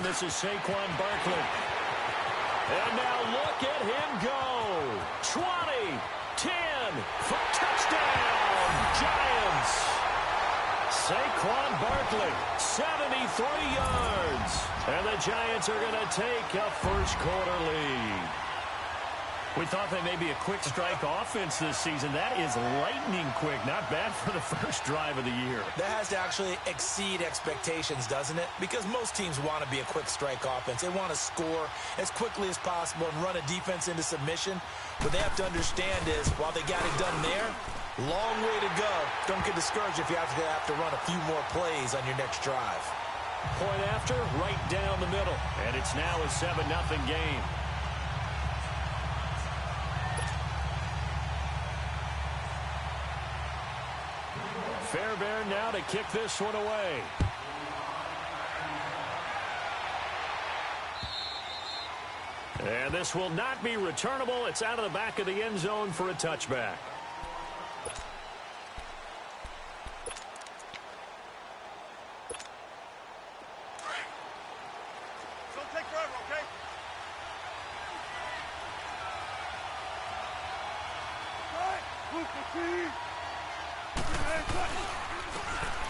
this is Saquon Barkley. And now look at him go. 20, 10, for touchdown, Giants. Saquon Barkley, 73 yards. And the Giants are going to take a first-quarter lead. We thought they may be a quick strike offense this season. That is lightning quick. Not bad for the first drive of the year. That has to actually exceed expectations, doesn't it? Because most teams want to be a quick strike offense. They want to score as quickly as possible and run a defense into submission. What they have to understand is, while they got it done there, long way to go. Don't get discouraged if you have to run a few more plays on your next drive. Point after, right down the middle. And it's now a 7-0 game. Fairbairn now to kick this one away. And this will not be returnable. It's out of the back of the end zone for a touchback. Don't take forever, okay?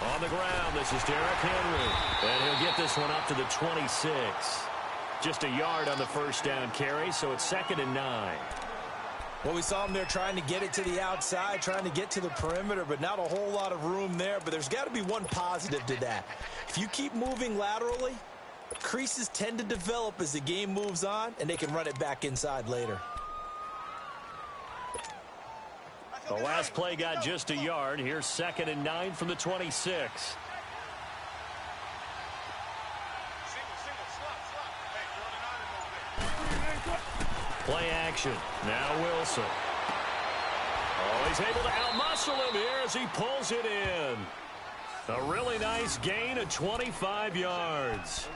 On the ground, this is Derrick Henry. And he'll get this one up to the 26. Just a yard on the first down carry, so it's 2nd and 9. Well, we saw him there trying to get it to the outside, trying to get to the perimeter, but not a whole lot of room there. But there's got to be one positive to that. If you keep moving laterally, creases tend to develop as the game moves on, and they can run it back inside later. The last play got just a yard. Here's 2nd and 9 from the 26. Play action. Now Wilson. Oh, he's able to outmuscle him here as he pulls it in. A really nice gain of 25 yards.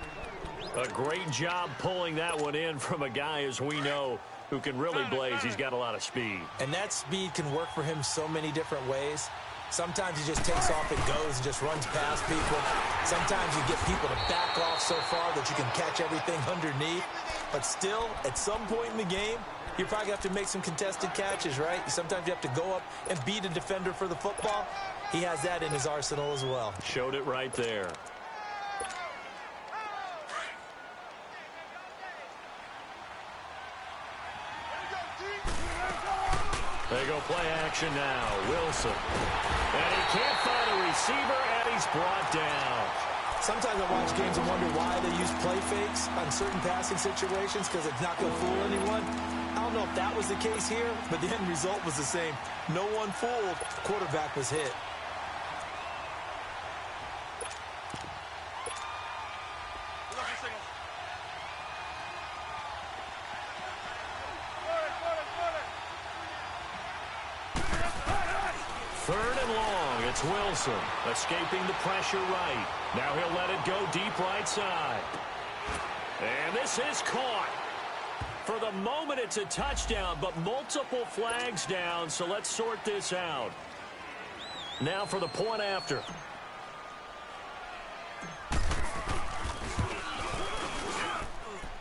A great job pulling that one in from a guy, as we know, who can really blaze. He's got a lot of speed. And that speed can work for him so many different ways. Sometimes he just takes off and goes and just runs past people. Sometimes you get people to back off so far that you can catch everything underneath. But still, at some point in the game, you probably have to make some contested catches, right? Sometimes you have to go up and beat a defender for the football. He has that in his arsenal as well. Showed it right there. They go play action now. Wilson. And he can't find a receiver, and he's brought down. Sometimes I watch games and wonder why they use play fakes on certain passing situations, because it's not going to fool anyone. I don't know if that was the case here, but the end result was the same. No one fooled. The quarterback was hit. Third and long, it's Wilson, escaping the pressure right. Now he'll let it go deep right side. And this is caught. For the moment, it's a touchdown, but multiple flags down, so let's sort this out. Now for the point after.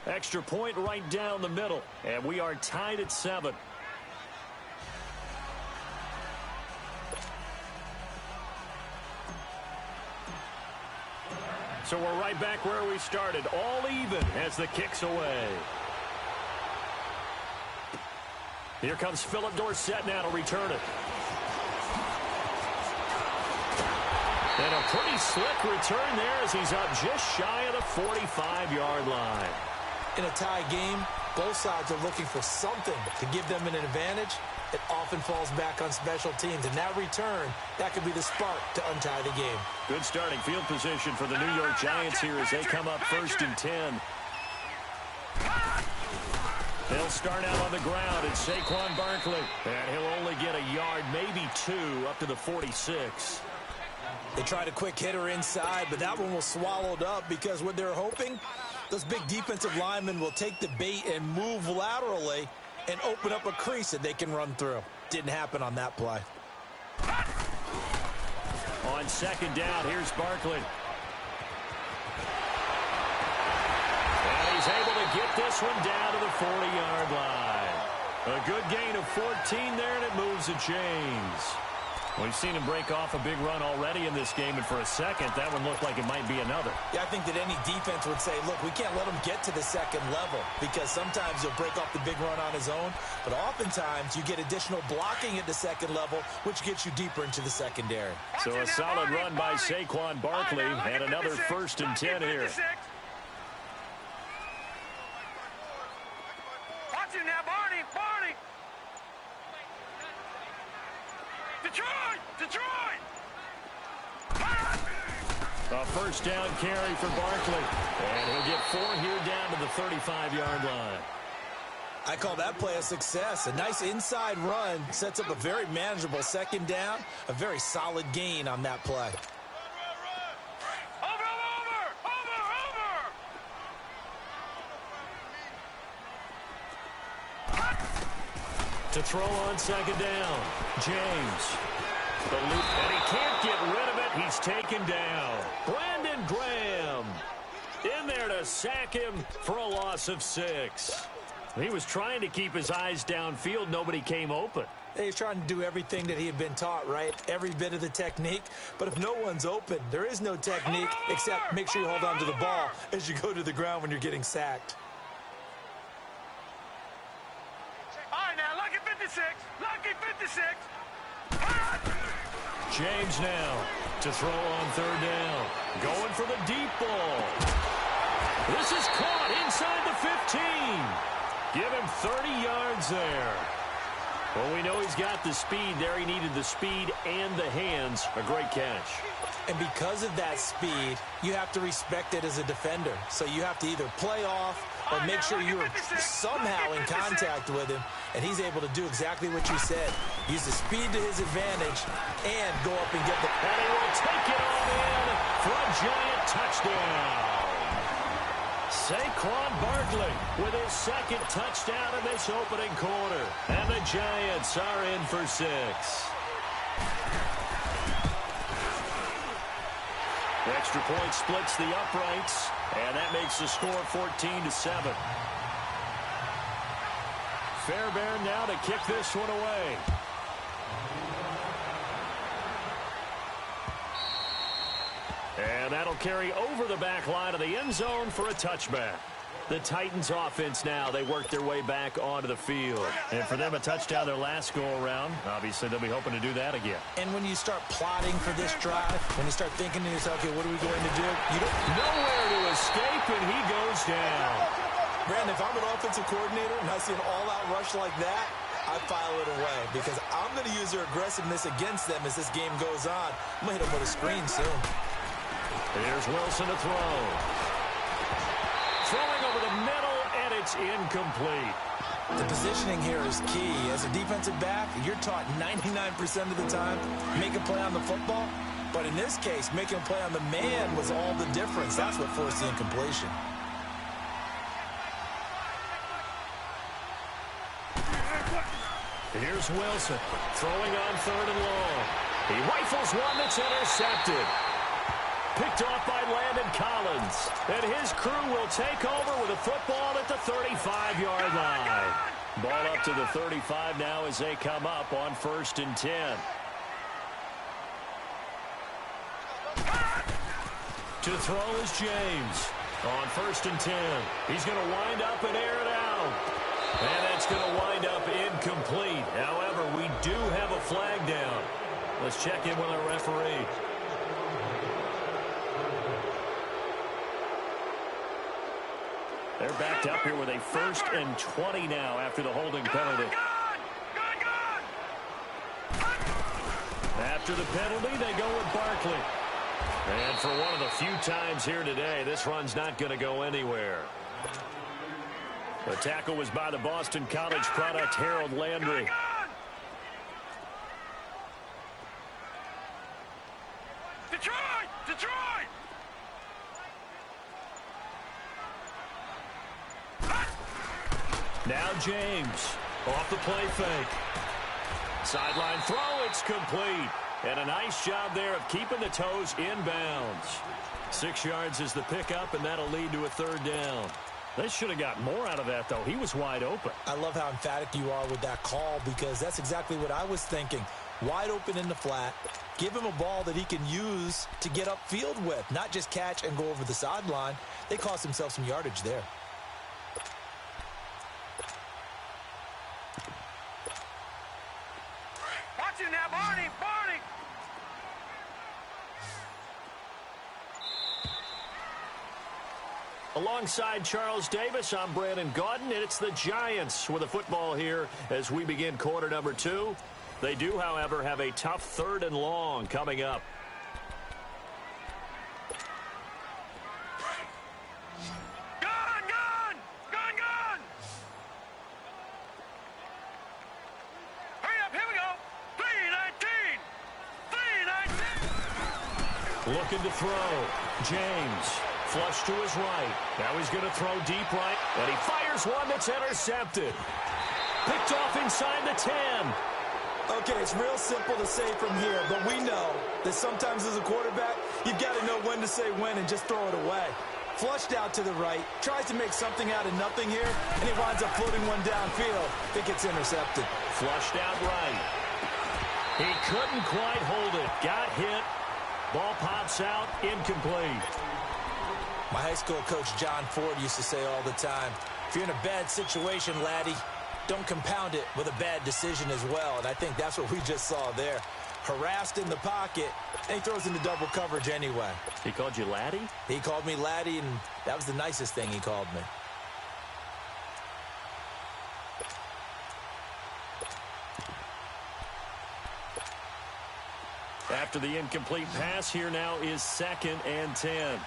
Extra point right down the middle, and we are tied at 7. So we're right back where we started, all even as the kick's away. Here comes Philip Dorsett now to return it. And a pretty slick return there as he's up just shy of the 45-yard line. In a tie game, both sides are looking for something to give them an advantage. It often falls back on special teams. And that return, that could be the spark to untie the game. Good starting field position for the New York Giants here as they come up 1st and 10. They'll start out on the ground. It's Saquon Barkley. And he'll only get a yard, maybe 2, up to the 46. They tried a quick hitter inside, but that one was swallowed up because what they're hoping, those big defensive linemen will take the bait and move laterally and open up a crease that they can run through. Didn't happen on that play. On 2nd down, here's Barkley. this one down to the 40-yard line. A good gain of 14 there, and it moves the chains. We've seen him break off a big run already in this game, and for a second, that one looked like it might be another. Yeah, I think that any defense would say, look, we can't let him get to the second level, because sometimes he'll break off the big run on his own, but oftentimes you get additional blocking at the second level, which gets you deeper into the secondary. So a solid run by Saquon Barkley, and another 1st and 10 here. Watch him now, Barney! Detroit! A 1st down carry for Barkley. And he'll get 4 here down to the 35-yard line. I call that play a success. A nice inside run sets up a very manageable 2nd down. A very solid gain on that play. To throw on 2nd down, James. And he can't get rid of it. He's taken down. Brandon Graham in there to sack him for a loss of 6. He was trying to keep his eyes downfield. Nobody came open. He's trying to do everything that he had been taught, right? Every bit of the technique. But if no one's open, there is no technique except make sure you hold on to the ball as you go to the ground when you're getting sacked. Lucky 56. James now to throw on 3rd down. Going for the deep ball. This is caught inside the 15. Give him 30 yards there. Well, we know he's got the speed there. He needed the speed and the hands. A great catch. And because of that speed, you have to respect it as a defender. So you have to either play off or make sure you're somehow in contact with him, and he's able to do exactly what you said. Use the speed to his advantage and go up and get the... And he will take it on in for a giant touchdown. Saquon Barkley with his 2nd touchdown in this opening quarter. And the Giants are in for 6. Extra point splits the uprights, and that makes the score 14-7. Fairbairn now to kick this one away. And that'll carry over the back line of the end zone for a touchback. The Titans offense now, they work their way back onto the field. And for them, a touchdown their last go-around. Obviously, they'll be hoping to do that again. And when you start plotting for this drive, when you start thinking to yourself, okay, what are we going to do? You don't... Nowhere to escape, and he goes down. Brandon, if I'm an offensive coordinator and I see an all-out rush like that, I file it away because I'm going to use their aggressiveness against them as this game goes on. I'm going to hit them with a screen soon. Here's Wilson to throw. Throwing over the middle, and it's incomplete. The positioning here is key. As a defensive back, you're taught 99% of the time, make a play on the football. But in this case, making a play on the man was all the difference. That's what forced the incompletion. Here's Wilson throwing on 3rd and long. He rifles one that's intercepted. Picked off by Landon Collins. And his crew will take over with a football at the 35-yard line. Ball up to the 35 now as they come up on 1st and 10. To throw is James. On 1st and 10. He's going to wind up and air it out. And that's going to wind up incomplete. However, we do have a flag down. Let's check in with our referee. They're backed up here with a 1st and 20 now after the holding penalty. After the penalty, they go with Barkley. And for one of the few times here today, this run's not going to go anywhere. The tackle was by the Boston College product, Harold Landry. Detroit! Now James off the play fake. Sideline throw, it's complete. And a nice job there of keeping the toes inbounds. 6 yards is the pickup, and that'll lead to a 3rd down. They should have got more out of that, though. He was wide open. I love how emphatic you are with that call because that's exactly what I was thinking. Wide open in the flat. Give him a ball that he can use to get upfield with, not just catch and go over the sideline. They cost themselves some yardage there. Watch him now, Barney! Barney! Alongside Charles Davis, I'm Brandon Gaudin, and it's the Giants with the football here as we begin quarter number 2. They do, however, have a tough 3rd and long coming up. Gun! Gun! Gun! Gun! Hurry up, here we go! 3-19! 3-19! Looking to throw. James. Flush to his right. Now he's going to throw deep right. And he fires one that's intercepted. Picked off inside the 10. Okay, it's real simple to say from here, but we know that sometimes as a quarterback, you've got to know when to say when and just throw it away. Flushed out to the right, tries to make something out of nothing here, and he winds up floating one downfield. It gets intercepted. Flushed out right. He couldn't quite hold it. Got hit. Ball pops out. Incomplete. My high school coach, John Ford, used to say all the time, if you're in a bad situation, laddie, don't compound it with a bad decision as well. And I think that's what we just saw there. Harassed in the pocket, and he throws into double coverage anyway. He called you laddie? He called me laddie, and that was the nicest thing he called me. After the incomplete pass, here now is 2nd and 10.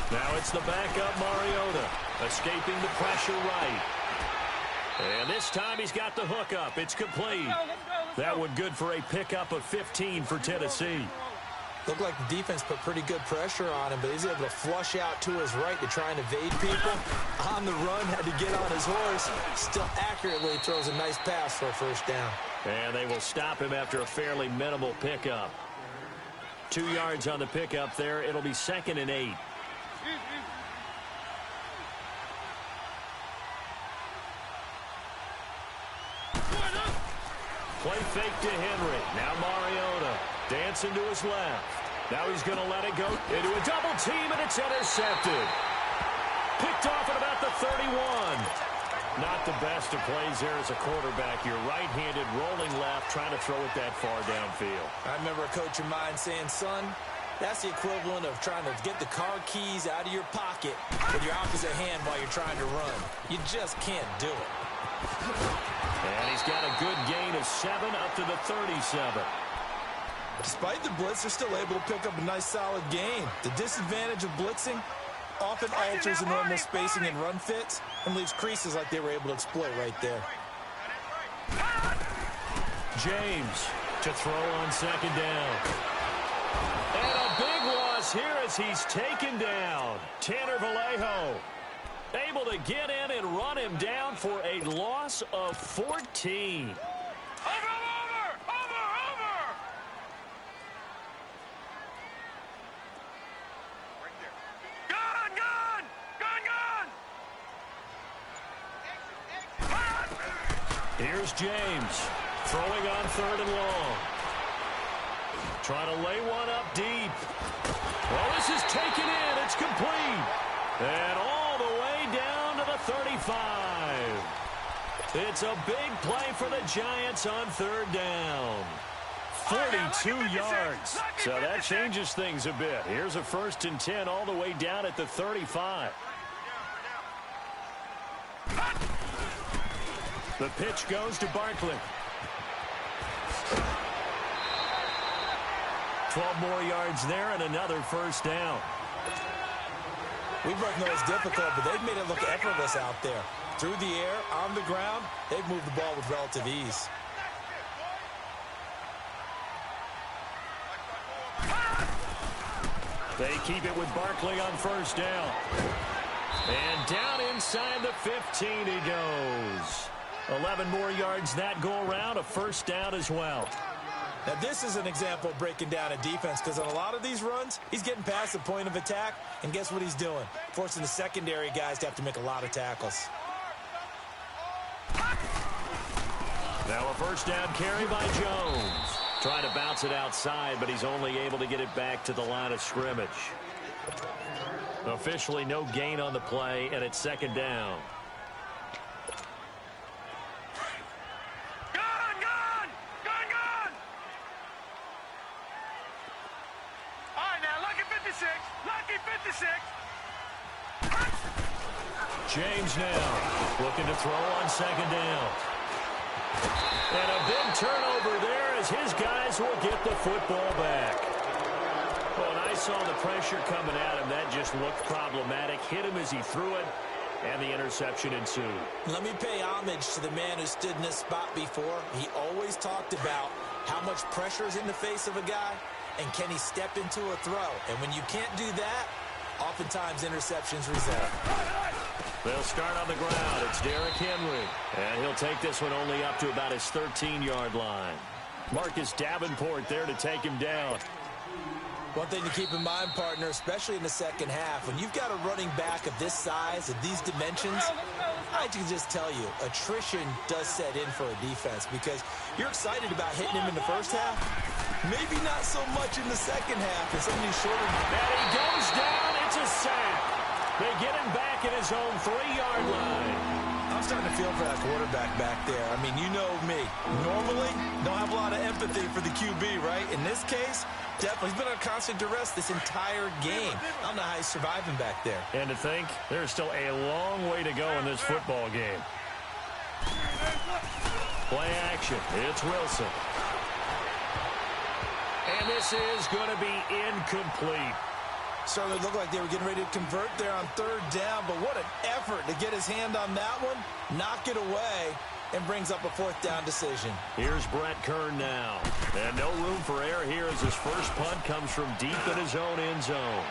Now it's the backup Mariota, escaping the pressure right. And this time he's got the hook up. It's complete. That one good for a pickup of 15 for Tennessee. Looked like the defense put pretty good pressure on him, but he's able to flush out to his right to try and evade people. On the run, had to get on his horse. Still accurately throws a nice pass for a first down. And they will stop him after a fairly minimal pickup. 2 yards on the pickup there. It'll be 2nd and 8. Play fake to Henry. Now Mariota dancing to his left. Now he's going to let it go into a double team, and it's intercepted. Picked off at about the 31. Not the best of plays there as a quarterback. You're right-handed, rolling left, trying to throw it that far downfield. I remember a coach of mine saying, son, that's the equivalent of trying to get the car keys out of your pocket with your opposite hand while you're trying to run. You just can't do it. And he's got a good gain of 7 up to the 37. Despite the blitz, they're still able to pick up a nice solid gain. The disadvantage of blitzing often alters the normal spacing and run fits and leaves creases like they were able to exploit right there. James to throw on 2nd down. And a big loss here as he's taken down. Tanner Vallejo able to get in and run him down for a loss of 14. Over! Gun! Gun! Gun! Gun! Here's James throwing on 3rd and long. Trying to lay one up deep. Well, this is taken in. It's complete. And all the way down to the 35. It's a big play for the Giants on 3rd down. 42 yards. So that changes things a bit. Here's a 1st and 10 all the way down at the 35. The pitch goes to Barkley. 12 more yards there and another 1st down. We both know it's difficult, but they've made it look effortless out there. Through the air, on the ground, they've moved the ball with relative ease. They keep it with Barkley on 1st down. And down inside the 15 he goes. 11 more yards that go around, a 1st down as well. Now, this is an example of breaking down a defense because on a lot of these runs, he's getting past the point of attack, and guess what he's doing? Forcing the secondary guys to have to make a lot of tackles. Now a first down carry by Jones. Trying to bounce it outside, but he's only able to get it back to the line of scrimmage. Officially no gain on the play, and it's second down. James now looking to throw on second down. And a big turnover there as his guys will get the football back. Well, when I saw the pressure coming at him, that just looked problematic. Hit him as he threw it, and the interception ensued. Let me pay homage to the man who stood in this spot before. He always talked about how much pressure is in the face of a guy, and can he step into a throw. And when you can't do that, oftentimes interceptions result. They'll start on the ground. It's Derrick Henry. And he'll take this one only up to about his 13-yard line. Marcus Davenport there to take him down. One thing to keep in mind, partner, especially in the second half, when you've got a running back of this size and these dimensions, I can just tell you, attrition does set in for a defense because you're excited about hitting him in the first half. Maybe not so much in the second half. And some of these shorter... And he goes down. It's a sack. They get him back at his own 3-yard line. I'm starting to feel for that quarterback back there. I mean, you know me. Normally, don't have a lot of empathy for the QB, right? In this case, definitely. He's been on constant duress this entire game. I don't know how he's surviving back there. And to think, there's still a long way to go in this football game. Play action. It's Wilson. And this is going to be incomplete. Certainly looked like they were getting ready to convert there on third down, but what an effort to get his hand on that one, knock it away, and brings up a fourth down decision. Here's Brett Kern now. And no room for error here as his first punt comes from deep in his own end zone.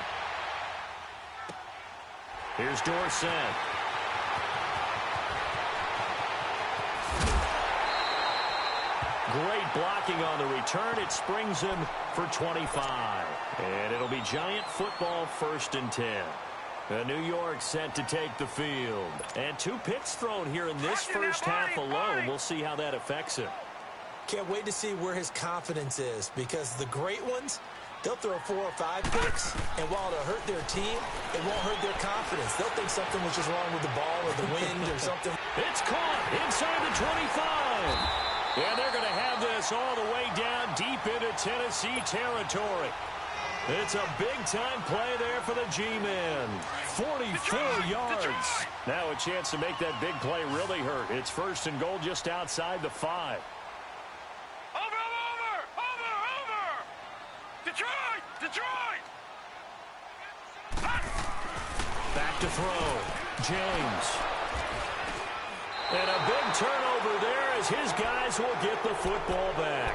Here's Dorsett. Great blocking on the return. It springs him for 25. And it'll be Giant football 1st and 10. New York set to take the field. And 2 picks thrown here in this first half alone. We'll see how that affects him. Can't wait to see where his confidence is because the great ones, they'll throw 4 or 5 picks, and while it'll hurt their team, it won't hurt their confidence. They'll think something was just wrong with the ball or the wind or something. It's caught inside the 25. And they're going to have this all the way down deep into Tennessee territory. It's a big-time play there for the G-men. 44 yards. Now a chance to make that big play really hurt. It's 1st and goal just outside the 5. Over! Detroit! Back to throw. James. And a big turnover there as his guys will get the football back.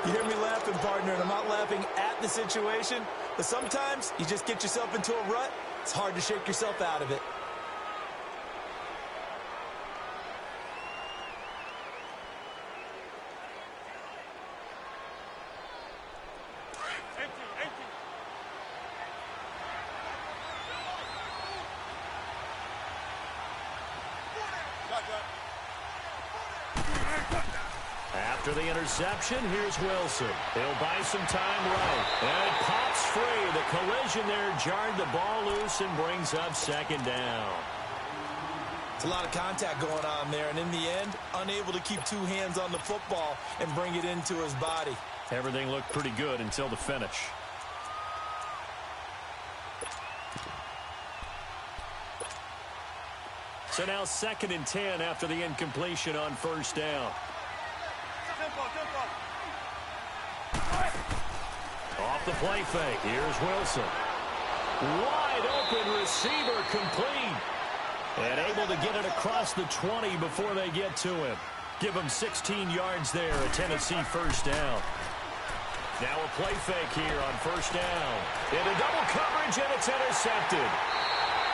You hear me laughing, partner, and I'm not laughing at the situation, but sometimes you just get yourself into a rut. It's hard to shake yourself out of it. After the interception, here's Wilson. He'll buy some time right. And it pops free. The collision there jarred the ball loose and brings up 2nd down. It's a lot of contact going on there, and in the end, unable to keep 2 hands on the football and bring it into his body. Everything looked pretty good until the finish. So now 2nd and 10 after the incompletion on 1st down. Off the play fake. Here's Wilson. Wide open receiver complete. And able to get it across the 20 before they get to him. Give him 16 yards there, a Tennessee 1st down. Now a play fake here on 1st down. Into double coverage, and it's intercepted.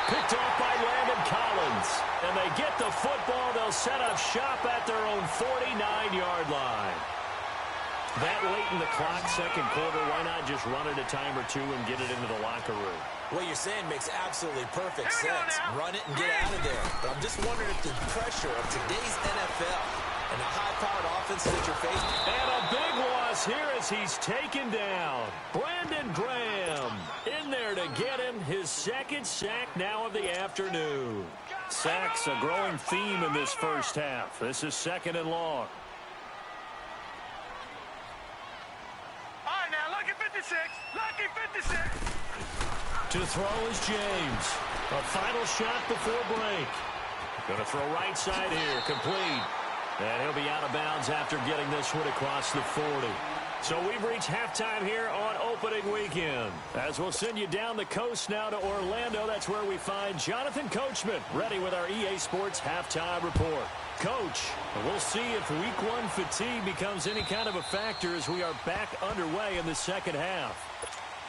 Picked off by Landon Collins. And they get the football. They'll set up shop at their own 49-yard line. That late in the clock, second quarter, why not just run it a time or two and get it into the locker room? What you're saying makes absolutely perfect sense. Run it and get out of there. But I'm just wondering if the pressure of today's NFL and the high-powered offenses that you're facing. And a big loss here as he's taken down. Brandon Graham in there to get him his second sack now of the afternoon. Sacks a growing theme in this first half. This is second and long. Lucky 56. Lucky 56. To throw is James. A final shot before break. Going to throw right side here. Complete. And he'll be out of bounds after getting this one across the 40. So we've reached halftime here on opening weekend. As we'll send you down the coast now to Orlando. That's where we find Jonathan Coachman ready with our EA Sports halftime report. Coach, we'll see if week one fatigue becomes any kind of a factor as we are back underway in the second half.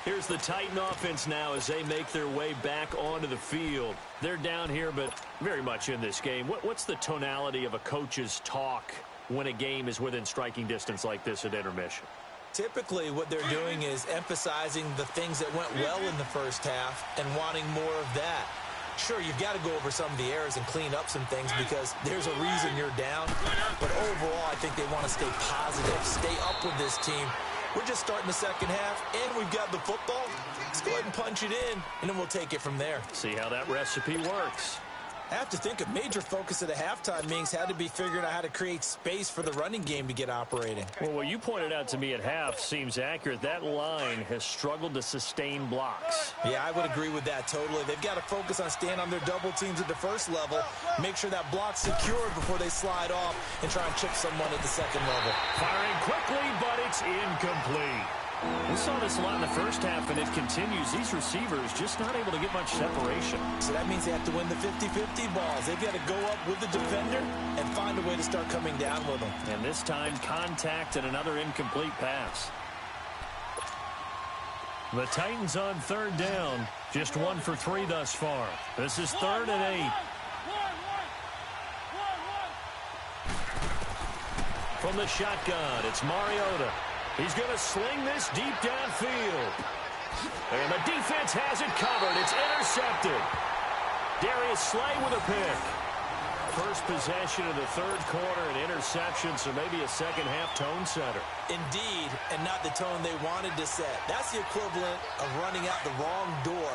Here's the Titan offense now as they make their way back onto the field. They're down here, but very much in this game. What's the tonality of a coach's talk when a game is within striking distance like this at intermission? Typically, what they're doing is emphasizing the things that went well in the first half and wanting more of that. Sure, you've got to go over some of the errors and clean up some things because there's a reason you're down. But overall, I think they want to stay positive, stay up with this team. We're just starting the second half, and we've got the football. Let's go ahead and punch it in, and then we'll take it from there. See how that recipe works. I have to think a major focus of the halftime meetings had to be figuring out how to create space for the running game to get operating. Well, what you pointed out to me at half seems accurate. That line has struggled to sustain blocks. Yeah, I would agree with that totally. They've got to focus on staying on their double teams at the first level, make sure that block's secured before they slide off and try and chip someone at the second level. Firing quickly, but it's incomplete. We saw this a lot in the first half, and it continues. These receivers just not able to get much separation. So that means they have to win the 50-50 balls. They've got to go up with the defender and find a way to start coming down with them. And this time, contact and another incomplete pass. The Titans on third down. Just 1 for 3 thus far. This is 3rd and 8. From the shotgun, it's Mariota. He's going to sling this deep downfield. And the defense has it covered. It's intercepted. Darius Slay with a pick. First possession of the third quarter, an interception, so maybe a second-half tone setter. Indeed, and not the tone they wanted to set. That's the equivalent of running out the wrong door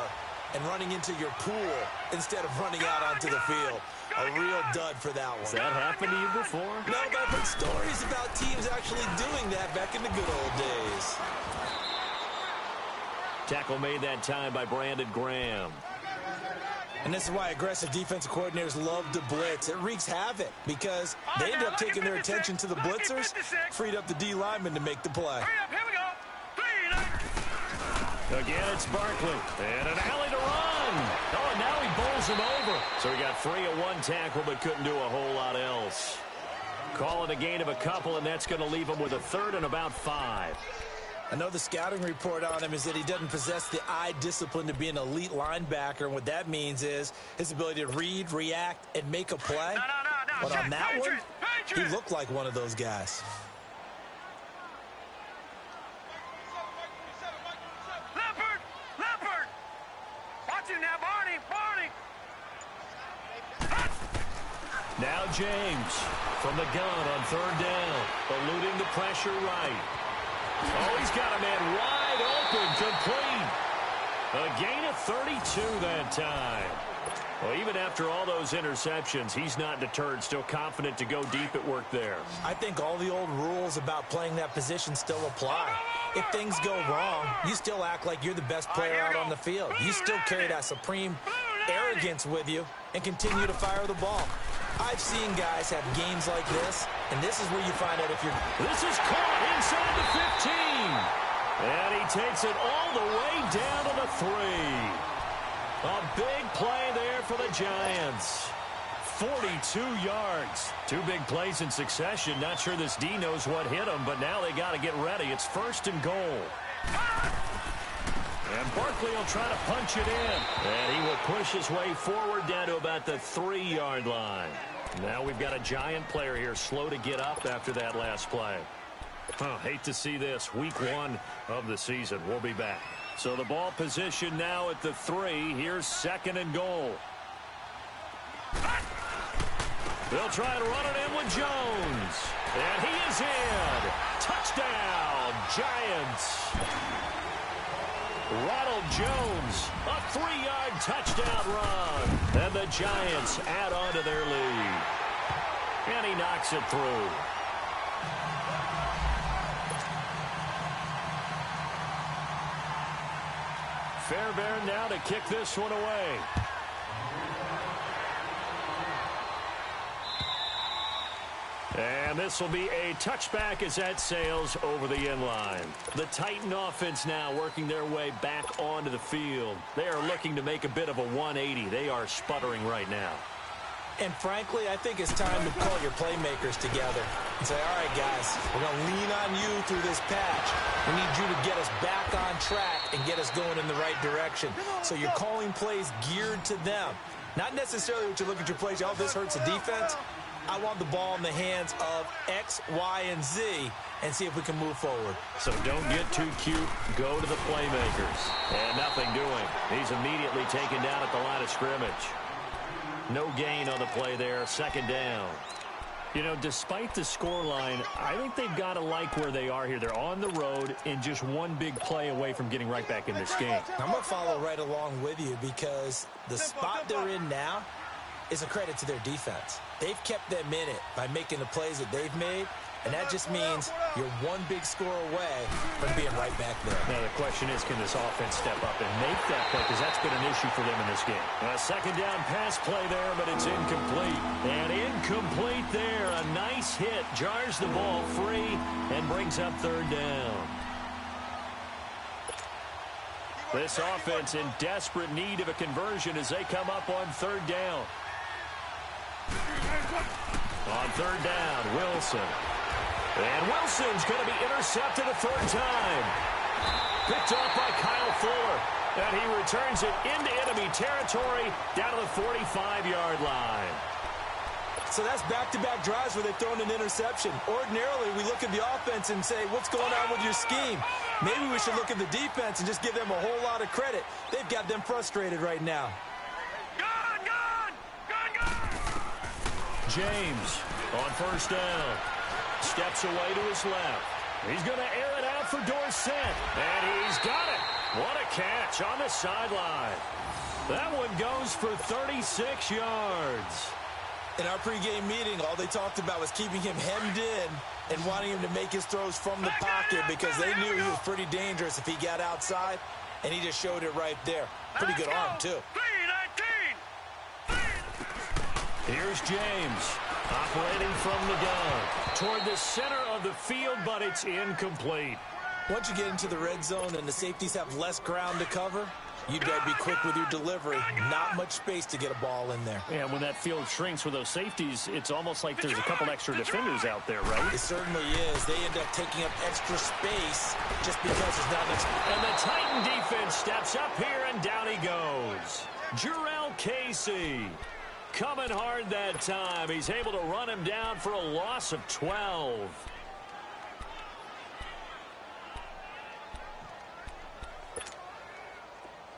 and running into your pool instead of running out onto the field. A real dud for that one. Has that happened to you before? No, but I've heard stories about teams actually doing that back in the good old days. Tackle made that time by Brandon Graham. And this is why aggressive defensive coordinators love to blitz. It wreaks havoc because they end up taking their attention to the blitzers, freed up the D lineman to make the play. Here we go. Again, it's Barkley. And an alley to run. Oh, and now he bowls him over. So he got free of one tackle but couldn't do a whole lot else. Call it a gain of a couple, and that's going to leave him with a 3rd and about 5. I know the scouting report on him is that he doesn't possess the eye discipline to be an elite linebacker. And what that means is his ability to read, react, and make a play. No. But on that one, he looked like one of those guys. Leopard! Watch him now, Barney! Now James from the gun on 3rd down, eluding the pressure right. Oh, he's got a man wide open, complete. A gain of 32 that time. Well, even after all those interceptions, he's not deterred, still confident to go deep at work there. I think all the old rules about playing that position still apply. If things go wrong, you still act like you're the best player out on the field. You still carry that supreme arrogance with you and continue to fire the ball. I've seen guys have games like this, and this is where you find out if you're... This is caught inside the 15. And he takes it all the way down to the 3. A big play there for the Giants. 42 yards. 2 big plays in succession. Not sure this D knows what hit him, but now they got to get ready. It's 1st and goal. And Barkley will try to punch it in. And he will push his way forward down to about the 3-yard line. Now we've got a Giant player here slow to get up after that last play. Oh, hate to see this. Week 1 of the season. We'll be back. So the ball position now at the 3. Here's 2nd and goal. They'll try to run it in with Jones. And he is in. Touchdown, Giants. Ronald Jones, a 3-yard touchdown run. And the Giants add on to their lead. And he knocks it through. Fairbairn now to kick this one away. And this will be a touchback as that sails over the end line. The Titan offense now working their way back onto the field. They are looking to make a bit of a 180. They are sputtering right now. And frankly, I think it's time to call your playmakers together and say, all right, guys, we're going to lean on you through this patch. We need you to get us back on track and get us going in the right direction. So you're calling plays geared to them. Not necessarily what you look at your plays, oh, this hurts the defense. I want the ball in the hands of X, Y, and Z and see if we can move forward. So don't get too cute. Go to the playmakers. And nothing doing. He's immediately taken down at the line of scrimmage. No gain on the play there. 2nd down. You know, despite the scoreline, I think they've got to like where they are here. They're on the road and just one big play away from getting right back in this game. I'm going to follow right along with you because the spot they're in now is a credit to their defense. They've kept them in it by making the plays that they've made, and that just means you're one big score away from being right back there. Now, the question is, can this offense step up and make that play? Because that's been an issue for them in this game. A 2nd down pass play there, but it's incomplete. And incomplete there. A nice hit. Jars the ball free and brings up 3rd down. This offense in desperate need of a conversion as they come up on 3rd down. On 3rd down, Wilson. And Wilson's going to be intercepted a 3rd time. Picked off by Kyle Fuller. And he returns it into enemy territory down to the 45-yard line. So that's back-to-back drives where they've thrown an interception. Ordinarily, we look at the offense and say, what's going on with your scheme? Maybe we should look at the defense and just give them a whole lot of credit. They've got them frustrated right now. James on 1st down. Steps away to his left. He's going to air it out for Dorsett. And he's got it. What a catch on the sideline. That one goes for 36 yards. In our pregame meeting, all they talked about was keeping him hemmed in and wanting him to make his throws from the pocket because they knew he was pretty dangerous if he got outside, and he just showed it right there. Pretty good arm, too. Here's James operating from the gun toward the center of the field, but it's incomplete. Once you get into the red zone and the safeties have less ground to cover, you better be quick with your delivery. Not much space to get a ball in there. Yeah, when that field shrinks with those safeties, it's almost like there's a couple extra defenders out there, right? It certainly is. They end up taking up extra space just because there's not much. And the Titan defense steps up here, and down he goes. Jarrell Casey coming hard that time. He's able to run him down for a loss of 12.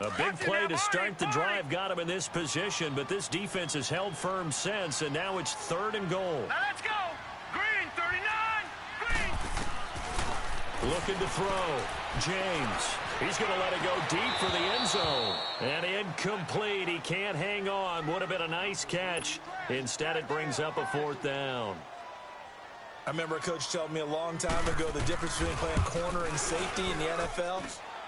A big play to start the drive got him in this position, but this defense has held firm since, and now it's 3rd and goal. Now let's go. Green, 39. Green. Looking to throw. James. He's going to let it go deep for the end zone. And incomplete. He can't hang on. Would have been a nice catch. Instead, it brings up a 4th down. I remember a coach told me a long time ago the difference between playing corner and safety in the NFL.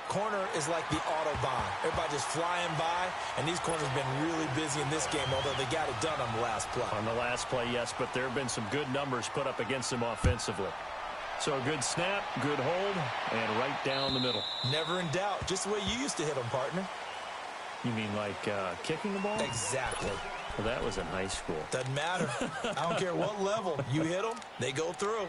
Corner is like the Autobahn. Everybody just flying by, and these corners have been really busy in this game, although they got it done on the last play. On the last play, yes, but there have been some good numbers put up against them offensively. So a good snap, good hold, and right down the middle. Never in doubt. Just the way you used to hit them, partner. You mean like kicking the ball? Exactly. Well, that was in high school. Doesn't matter. I don't care what level. You hit them, they go through.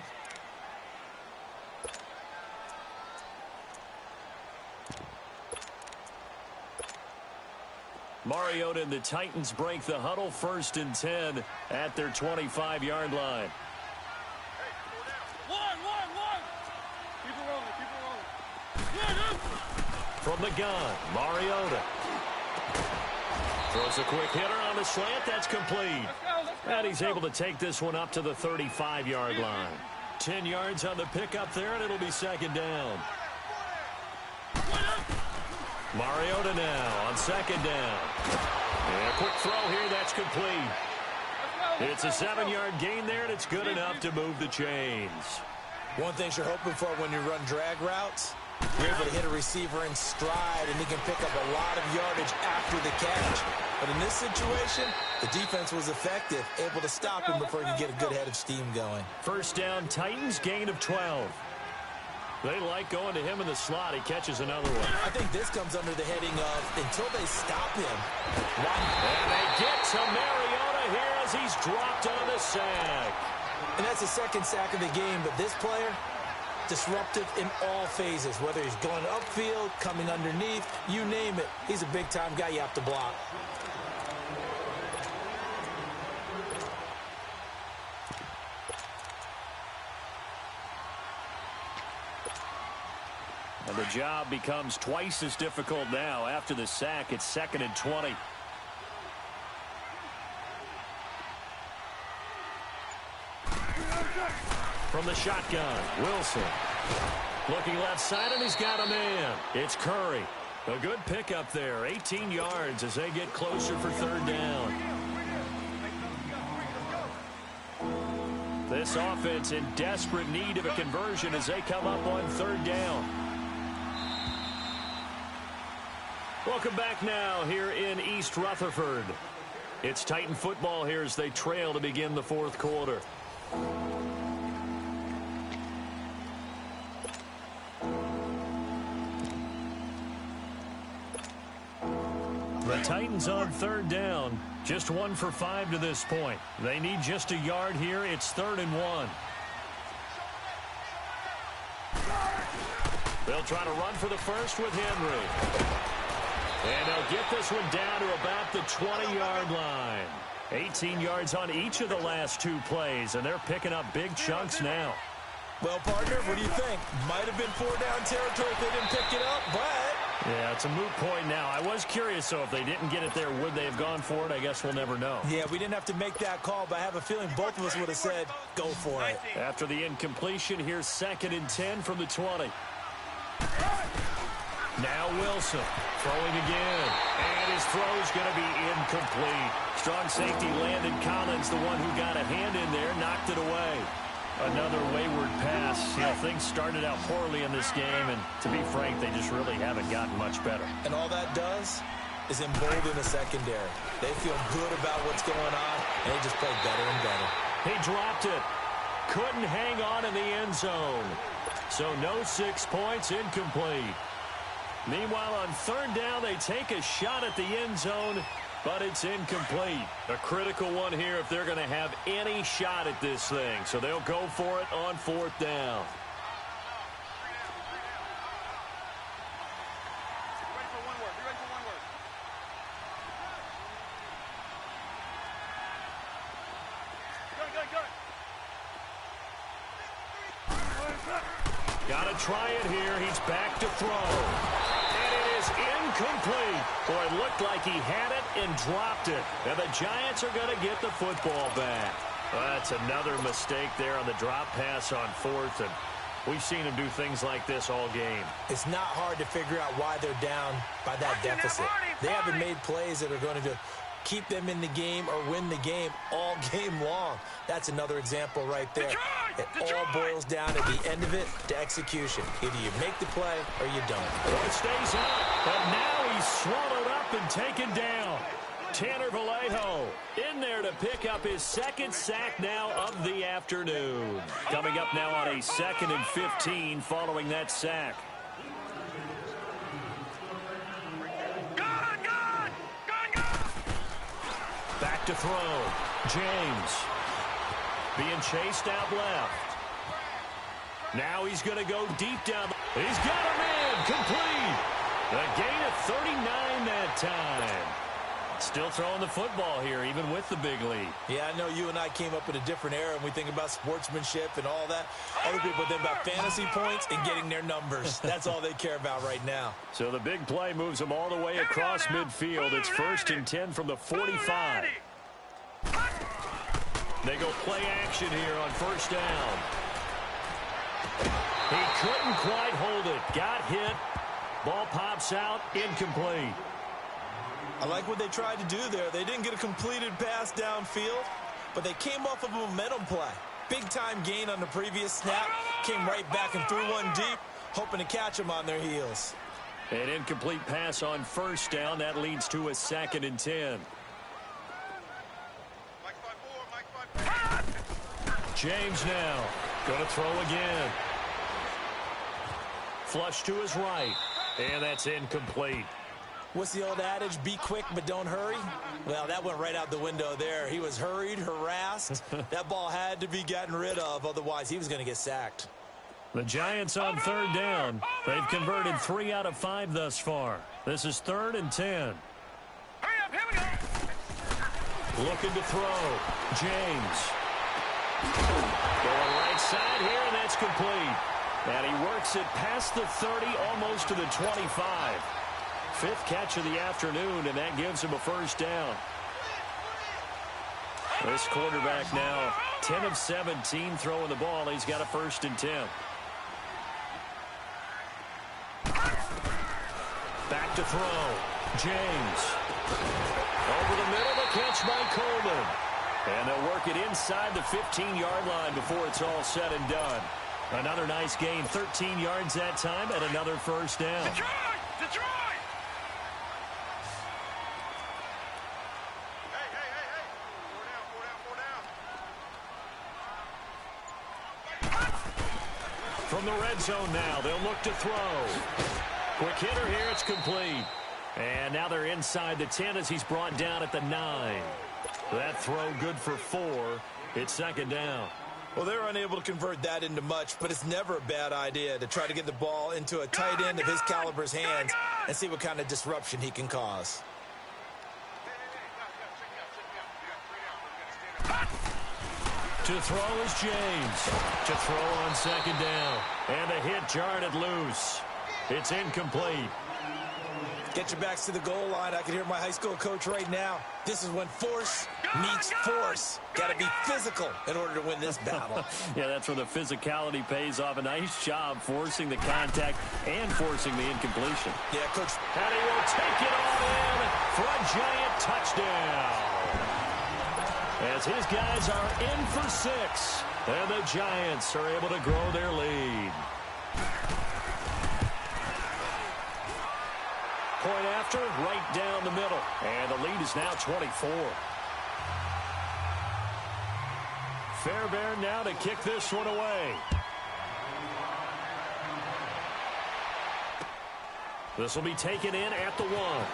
Mariota and the Titans break the huddle, 1st and 10 at their 25-yard line. From the gun, Mariota. Throws a quick hitter on the slant. That's complete. And he's able to take this one up to the 35-yard line. 10 yards on the pickup there, and it'll be second down. Mariota now on second down. And a quick throw here, that's complete. It's a 7-yard gain there, and it's good enough to move the chains. One thing you're hoping for when you run drag routes, you're able to hit a receiver in stride, and he can pick up a lot of yardage after the catch. But in this situation, the defense was effective, able to stop him before he could get a good head of steam going. First down, Titans, gain of 12. They like going to him in the slot. He catches another one. I think this comes under the heading of until they stop him. And they get to Mariota here as he's dropped on the sack. And that's the second sack of the game, but this player, disruptive in all phases, whether he's going upfield, coming underneath, you name it. He's a big-time guy you have to block. And the job becomes twice as difficult now. After the sack, it's 2nd and 20. From the shotgun, Wilson. Looking left side, and he's got a man. It's Curry. A good pickup there. 18 yards as they get closer for third down. This offense in desperate need of a conversion as they come up on third down. Welcome back now here in East Rutherford. It's Titan football here as they trail to begin the fourth quarter. The Titans on third down. Just 1 for 5 to this point. They need just a yard here. It's 3rd and 1. They'll try to run for the first with Henry. And they'll get this one down to about the 20-yard line. 18 yards on each of the last 2 plays, and they're picking up big chunks now. Well, partner, what do you think? Might have been 4-down territory if they didn't pick it up, but... Yeah, it's a moot point now. I was curious, so if they didn't get it there, would they have gone for it? I guess we'll never know. Yeah, we didn't have to make that call, but I have a feeling both of us would have said, go for it. After the incompletion, here's 2nd and 10 from the 20. Now Wilson throwing again, and his throw's going to be incomplete. Strong safety Landon Collins, the one who got a hand in there, knocked it away. Another wayward pass. You know, things started out poorly in this game, and to be frank, they just really haven't gotten much better. And all that does is embolden the secondary. They feel good about what's going on, and they just play better and better. He dropped it. Couldn't hang on in the end zone. So no 6 points, incomplete. Meanwhile, on third down, they take a shot at the end zone, but it's incomplete. A critical one here if they're going to have any shot at this thing. So they'll go for it on 4th down. Got to try it here. He's back to throw. And it is incomplete. Boy, it looked like he had it and dropped it. And the Giants are going to get the football back. Well, that's another mistake there on the drop pass on 4th. And we've seen him do things like this all game. It's not hard to figure out why they're down by that deficit. They haven't made plays that are going to keep them in the game or win the game all game long. That's another example right there. It all boils down at the end of it to execution. Either you make the play or you don't. Well, it stays up, but now he's swallowed up and taken down. Tanner Vallejo in there to pick up his 2nd sack now of the afternoon. Coming up now on a 2nd and 15 following that sack. Back to throw. James being chased out left. Now he's going to go deep down. He's got a man complete. A gain of 39 that time. Still throwing the football here, even with the big lead. Yeah, I know you and I came up in a different era, and we think about sportsmanship and all that. Other people think about fantasy points and getting their numbers. That's all they care about right now. So the big play moves them all the way across midfield. It's 1st and 10 from the 45. They go play action here on 1st down. He couldn't quite hold it. Got hit. Ball pops out. Incomplete. I like what they tried to do there. They didn't get a completed pass downfield, but they came off of a momentum play. Big-time gain on the previous snap. Came right back and threw one deep, hoping to catch them on their heels. An incomplete pass on 1st down. That leads to a 2nd and 10. James now going to throw again. Flush to his right, and that's incomplete. What's the old adage? Be quick, but don't hurry. Well, that went right out the window there. He was hurried, harassed. That ball had to be gotten rid of, otherwise he was going to get sacked. The Giants on 3rd down. They've converted 3 out of 5 thus far. This is 3rd and 10. Hurry up, here we go. Looking to throw. James. Going right side here, and that's complete. And he works it past the 30, almost to the 25. 5th catch of the afternoon, and that gives him a 1st down. This quarterback now 10 of 17 throwing the ball. He's got a 1st and 10. Back to throw. James. Over the middle, the catch by Coleman. And they'll work it inside the 15-yard line before it's all said and done. Another nice gain, 13 yards that time, and another 1st down. Detroit! Detroit! From the red zone now, they'll look to throw. Quick hitter here, it's complete. And now they're inside the 10 as he's brought down at the 9. That throw good for 4. It's 2nd down. Well, they're unable to convert that into much, but it's never a bad idea to try to get the ball into a tight end of his caliber's hands and see what kind of disruption he can cause. To throw is James. To throw on 2nd down. And the hit jarred it loose. It's incomplete. Get your backs to the goal line. I can hear my high school coach right now. This is when force meets force. Got to be physical in order to win this battle. Yeah, that's where the physicality pays off. A nice job forcing the contact and forcing the incompletion. Yeah, Coach. And he will take it all in for a Giant touchdown. As his guys are in for 6. And the Giants are able to grow their lead. Point after, right down the middle. And the lead is now 24. Fairbairn now to kick this one away. This will be taken in at the 1.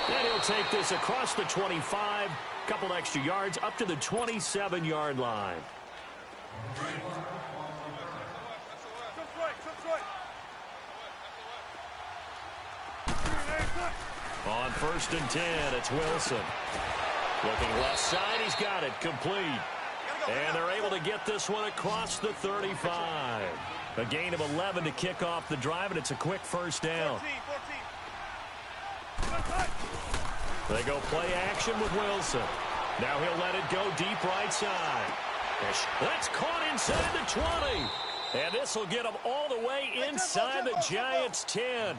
And he'll take this across the 25. Couple extra yards up to the 27-yard line. On 1st and 10, it's Wilson. Looking left side, he's got it, complete. And they're able to get this one across the 35. A gain of 11 to kick off the drive, and it's a quick 1st down. 14. They go play action with Wilson. Now he'll let it go deep right side. That's caught inside the 20. And this will get him all the way inside the Giants' 10.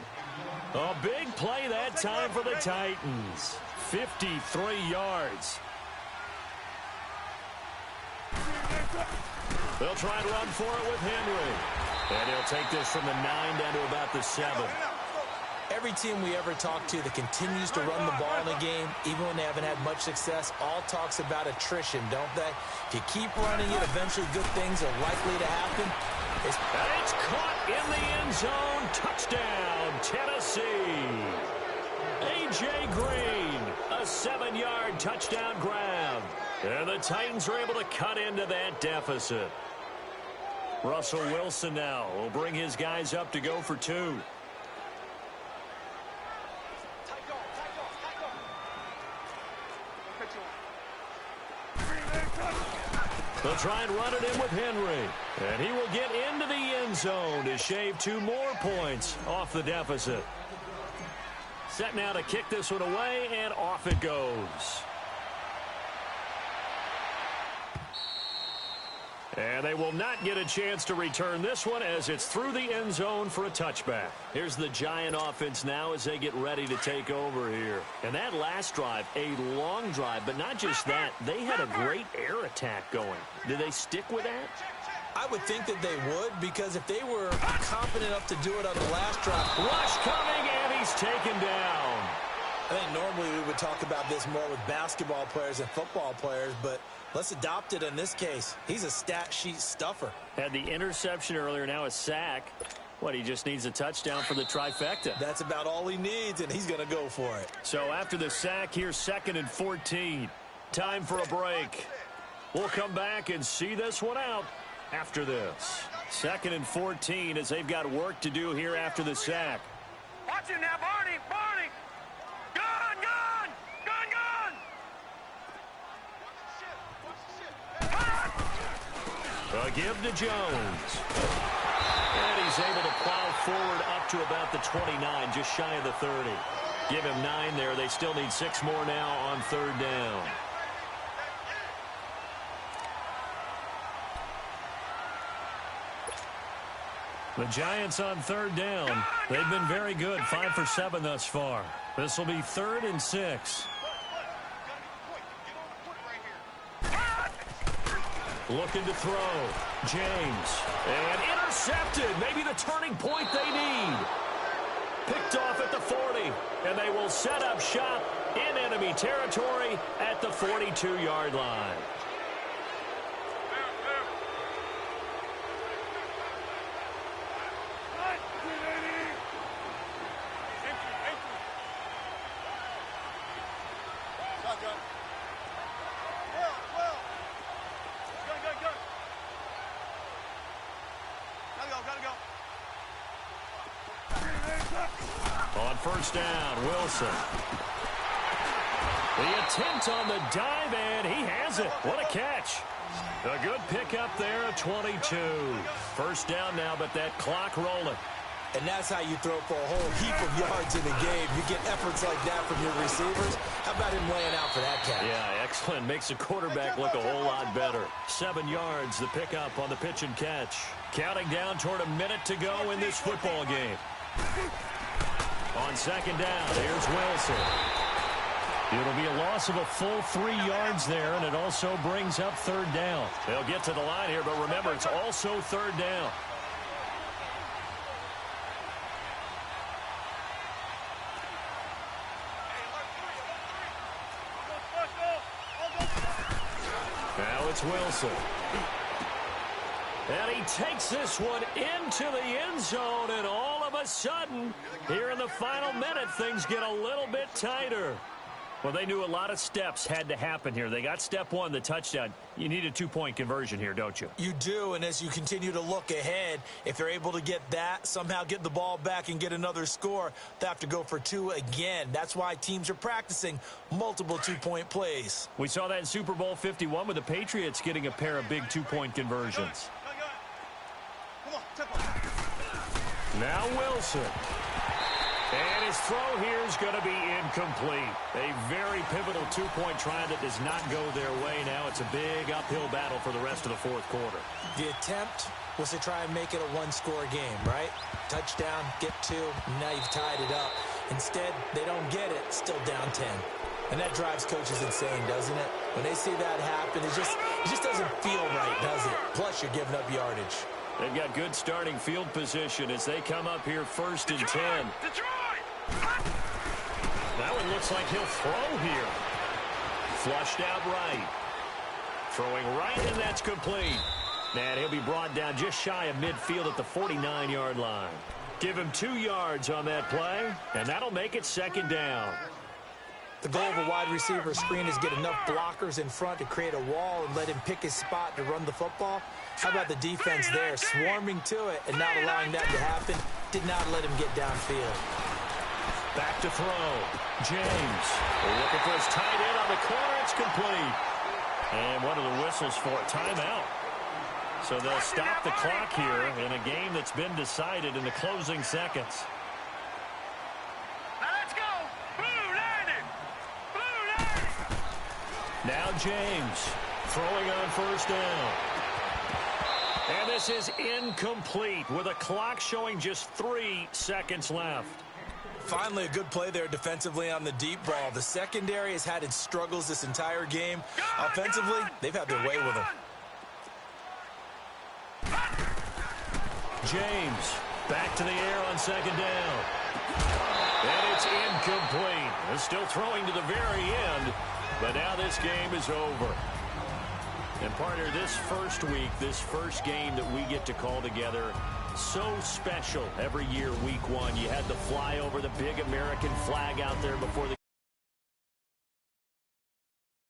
A big play that time for the Titans. 53 yards. They'll try and run for it with Henry. And he'll take this from the 9 down to about the 7. Every team we ever talk to that continues to run the ball in a game, even when they haven't had much success, all talks about attrition, don't they? If you keep running it, eventually good things are likely to happen. And it's caught in the end zone. Touchdown, Tennessee. A.J. Green, a 7-yard touchdown grab. And the Titans are able to cut into that deficit. Russell Wilson now will bring his guys up to go for 2. They'll try and run it in with Henry. And he will get into the end zone to shave 2 more points off the deficit. Set now to kick this one away, and off it goes. And they will not get a chance to return this one as it's through the end zone for a touchback. Here's the Giant offense now as they get ready to take over here. And that last drive, a long drive, but not just that. They had a great air attack going. Did they stick with that? I would think that they would, because if they were confident enough to do it on the last drive. Rush coming, and he's taken down. I think normally we would talk about this more with basketball players and football players, but let's adopt it in this case. He's a stat sheet stuffer. Had the interception earlier, now a sack. What, he just needs a touchdown for the trifecta. That's about all he needs, and he's going to go for it. So after the sack, here's 2nd and 14. Time for a break. We'll come back and see this one out after this. 2nd and 14 as they've got work to do here after the sack. Watch him now, Barney! Barney! Gun! Gun! Gun! Gun! A give to Jones. And he's able to plow forward up to about the 29, just shy of the 30. Give him 9 there. They still need 6 more now on 3rd down. The Giants on 3rd down. They've been very good, 5 for 7 thus far. This will be 3rd and 6. Looking to throw. James. And intercepted. Maybe the turning point they need. Picked off at the 40. And they will set up shop in enemy territory at the 42-yard line. On 1st down, Wilson. The attempt on the dive, and he has it. What a catch. A good pickup there at 22. 1st down now, but that clock rolling. And that's how you throw for a whole heap of yards in a game. You get efforts like that from your receivers. How about him laying out for that catch? Yeah, excellent. Makes the quarterback look a whole lot better. 7 yards, the pickup on the pitch and catch. Counting down toward a minute to go in this football game. On 2nd down, here's Wilson. It'll be a loss of a full 3 yards there, and it also brings up 3rd down. They'll get to the line here, but remember, it's also 3rd down. Now it's Wilson. And he takes this one into the end zone, and all of a sudden, here in the final minute, things get a little bit tighter. Well, they knew a lot of steps had to happen here. They got step 1, the touchdown. You need a 2-point conversion here, don't you? You do, and as you continue to look ahead, if they're able to get that, somehow get the ball back and get another score, they have to go for 2 again. That's why teams are practicing multiple 2-point plays. We saw that in Super Bowl 51 with the Patriots getting a pair of big 2-point conversions. Now Wilson. And his throw here is going to be incomplete. A very pivotal 2-point try that does not go their way. Now it's a big uphill battle for the rest of the 4th quarter. The attempt was to try and make it a 1-score game, right? Touchdown, get 2, now you've tied it up. Instead, they don't get it, still down 10. And that drives coaches insane, doesn't it? When they see that happen, it just doesn't feel right, does it? Plus, you're giving up yardage. They've got good starting field position as they come up here 1st and 10. That one looks like he'll throw here. Flushed out right. Throwing right, and that's complete. And he'll be brought down just shy of midfield at the 49-yard line. Give him 2 yards on that play, and that'll make it 2nd down. The goal of a wide receiver screen is get enough blockers in front to create a wall and let him pick his spot to run the football. How about the defense there, swarming to it and not allowing that to happen? Did not let him get downfield. Back to throw. James looking for his tight end on the corner. It's complete. And one of the whistles for a timeout. So they'll stop the clock here in a game that's been decided in the closing seconds. Now let's go. Blue landed. Blue landed. Now James throwing on first down. And this is incomplete with a clock showing just 3 seconds left. Finally, a good play there defensively on the deep ball. The secondary has had its struggles this entire game. Offensively, they've had their way with them. James back to the air on second down. And it's incomplete. They're still throwing to the very end, but now this game is over. And partner, this first week, this first game that we get to call together, so special every year, week one. You had to fly over the big American flag out there before the